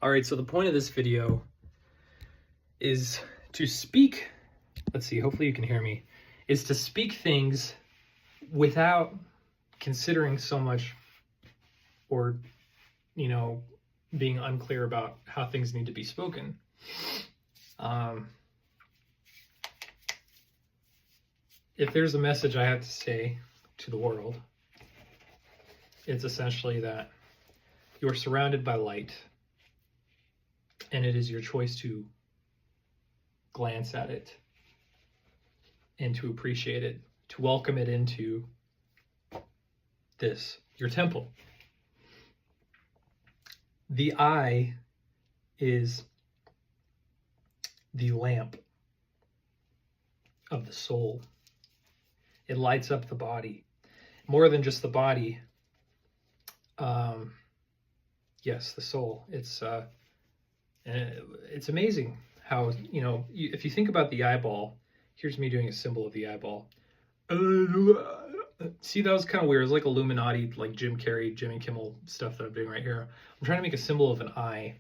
All right, so the point of this video is to speak, let's see, hopefully you can hear me, is to speak things without considering so much or, being unclear about how things need to be spoken. If there's a message I have to say to the world, it's essentially that you're surrounded by light, and it is your choice to glance at it and to appreciate it, to welcome it into your temple. The eye is the lamp of the soul. It lights up the body. More than just the body, yes, the soul. It's amazing how, if you think about the eyeball, here's me doing a symbol of the eyeball. See, that was kind of weird. It's like Illuminati, like Jim Carrey, Jimmy Kimmel stuff that I'm doing right here. I'm trying to make a symbol of an eye,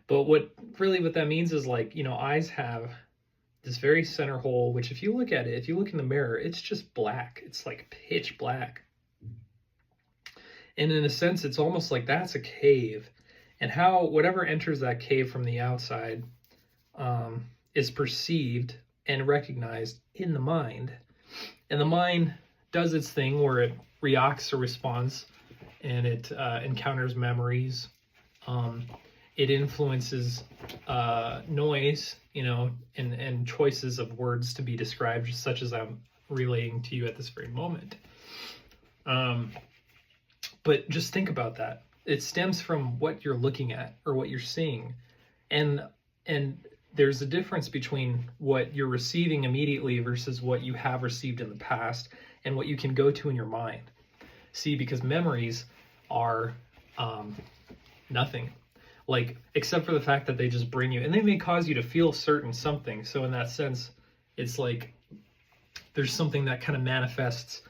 But what that means is eyes have this very center hole, which if you look at it, if you look in the mirror, it's just black. It's like pitch black. And in a sense, it's almost like that's a cave. And how whatever enters that cave from the outside is perceived and recognized in the mind. And the mind does its thing where it reacts or responds, and it encounters memories. It influences noise, and choices of words to be described, such as I'm relaying to you at this very moment. But just think about that. It stems from what you're looking at or what you're seeing. And there's a difference between what you're receiving immediately versus what you have received in the past and what you can go to in your mind. See, because memories are nothing. Except for the fact that they just bring you, and they may cause you to feel certain something. So in that sense, it's like there's something that kind of manifests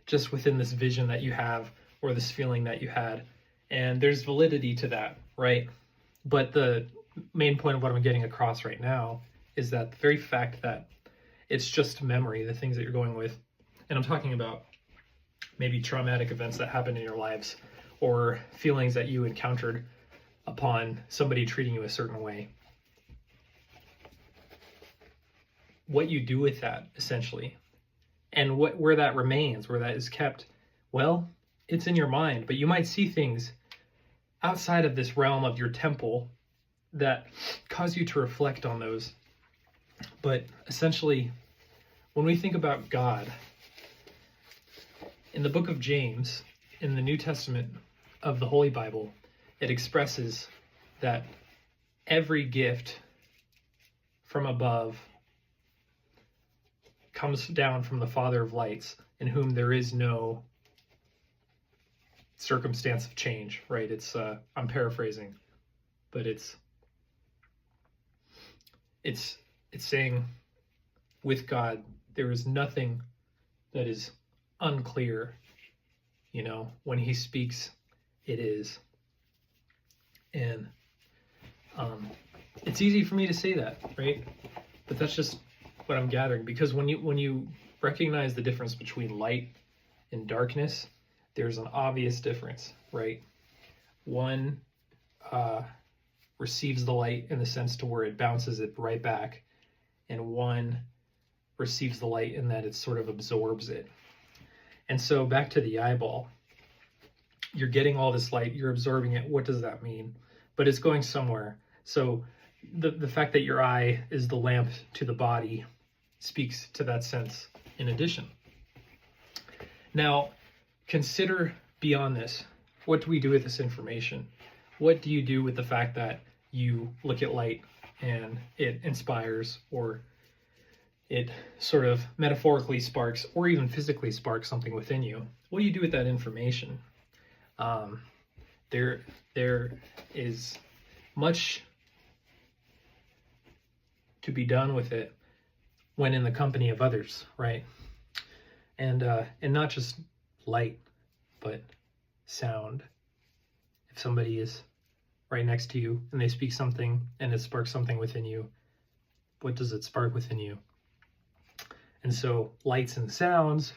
just within this vision that you have or this feeling that you had. And there's validity to that, right? But the main point of what I'm getting across right now is that the very fact that it's just memory, the things that you're going with, and I'm talking about maybe traumatic events that happened in your lives or feelings that you encountered upon somebody treating you a certain way. What you do with that, essentially, and where that remains, where that is kept, well, it's in your mind, but you might see things outside of this realm of your temple that cause you to reflect on those. But essentially, when we think about God, in the book of James, in the New Testament of the Holy Bible, it expresses that every gift from above comes down from the Father of lights, in whom there is no circumstance of change, right? It's I'm paraphrasing, but it's saying with God there is nothing that is unclear. When he speaks, it is. And it's easy for me to say that, right? But that's just what I'm gathering, because when you recognize the difference between light and darkness, there's an obvious difference, right? One receives the light in the sense to where it bounces it right back, and one receives the light in that it sort of absorbs it. And so back to the eyeball, you're getting all this light, you're absorbing it. What does that mean? But it's going somewhere. So the fact that your eye is the lamp to the body speaks to that sense in addition. Now, consider beyond this. What do we do with this information? What do you do with the fact that you look at light and it inspires, or it sort of metaphorically sparks, or even physically sparks something within you? What do you do with that information? There is much to be done with it when in the company of others, right? And not just light, but sound. If somebody is right next to you and they speak something and it sparks something within you, what does it spark within you? And so lights and sounds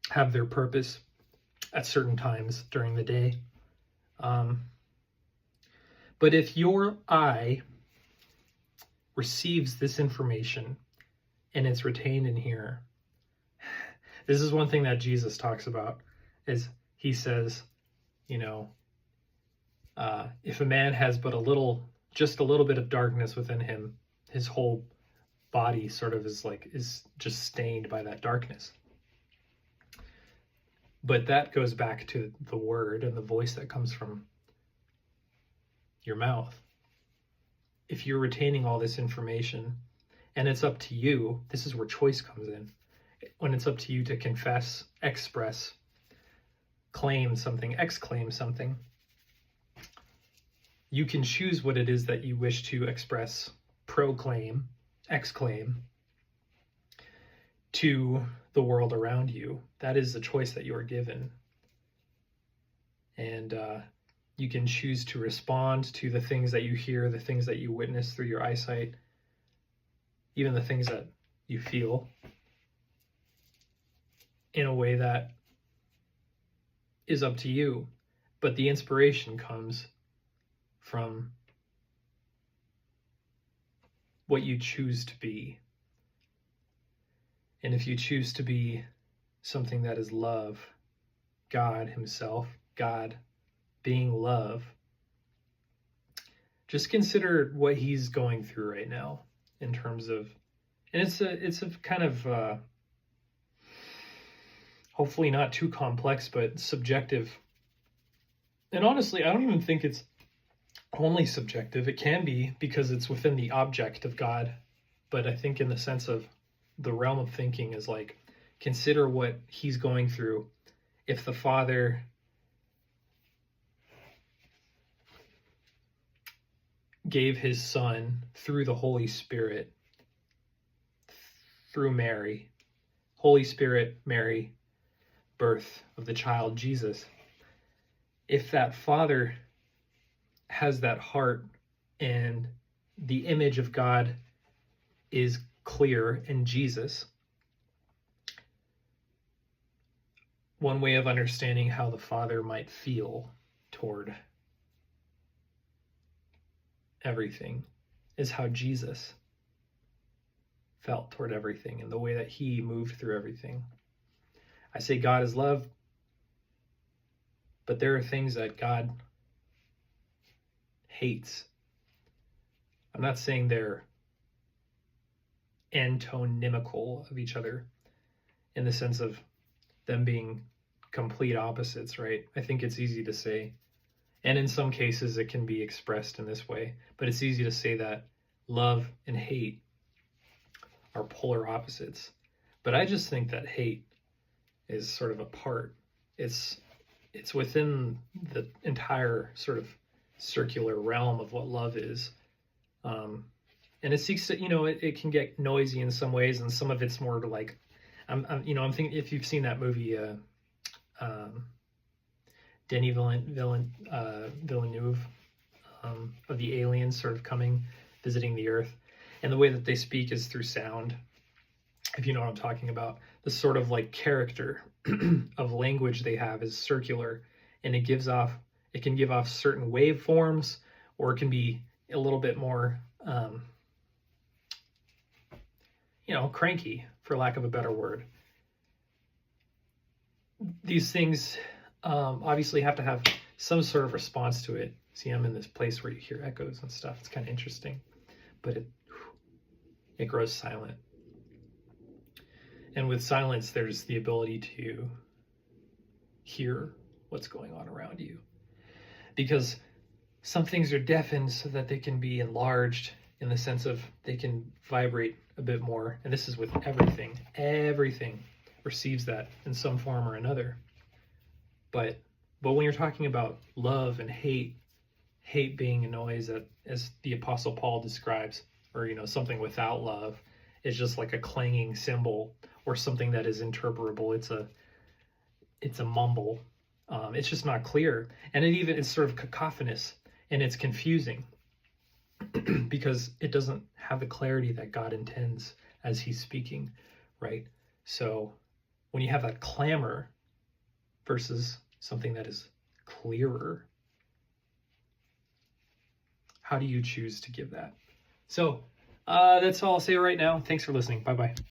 have their purpose at certain times during the day. But if your eye receives this information and it's retained in here, this is one thing that Jesus talks about, is he says, if a man has but just a little bit of darkness within him, his whole body sort of is just stained by that darkness. But that goes back to the word and the voice that comes from your mouth. If you're retaining all this information, and it's up to you, this is where choice comes in. When it's up to you to confess, express, claim something, exclaim something, you can choose what it is that you wish to express, proclaim, exclaim to the world around you. That is the choice that you are given. And you can choose to respond to the things that you hear, the things that you witness through your eyesight, even the things that you feel, in a way that is up to you. But the inspiration comes from what you choose to be. And if you choose to be something that is love, God himself, God being love, just consider what he's going through right now in terms of, and it's a kind of hopefully not too complex, but subjective. And honestly, I don't even think it's only subjective. It can be, because it's within the object of God. But I think in the sense of the realm of thinking is like, consider what he's going through. If the Father gave his Son through the Holy Spirit, through Mary, Holy Spirit, Mary, birth of the child Jesus, if that Father has that heart and the image of God is clear in Jesus, one way of understanding how the Father might feel toward everything is how Jesus felt toward everything and the way that he moved through everything. I say God is love, but there are things that God hates. I'm not saying they're antonymical of each other in the sense of them being complete opposites, right? I think it's easy to say, and in some cases it can be expressed in this way, but it's easy to say that love and hate are polar opposites. But I just think that hate is sort of a part. It's within the entire sort of circular realm of what love is. And it seeks to, it can get noisy in some ways, and some of it's more like, I'm thinking, if you've seen that movie, Denis Villeneuve, of the aliens sort of coming, visiting the Earth, and the way that they speak is through sound. If you know what I'm talking about, the sort of like character of language they have is circular, and it can give off certain waveforms, or it can be a little bit more, cranky, for lack of a better word. These things obviously have to have some sort of response to it. See, I'm in this place where you hear echoes and stuff. It's kind of interesting, but it grows silent. And with silence, there's the ability to hear what's going on around you. Because some things are deafened so that they can be enlarged, in the sense of they can vibrate a bit more. And this is with everything. Everything receives that in some form or another. But when you're talking about love and hate being a noise, that, as the Apostle Paul describes, or something without love, is just like a clanging cymbal, or something that is interpretable. It's a mumble. It's just not clear, and it's sort of cacophonous, and it's confusing because it doesn't have the clarity that God intends as he's speaking, right? So when you have that clamor versus something that is clearer, how do you choose to give that? So that's all I'll say right now. Thanks for listening. Bye-bye.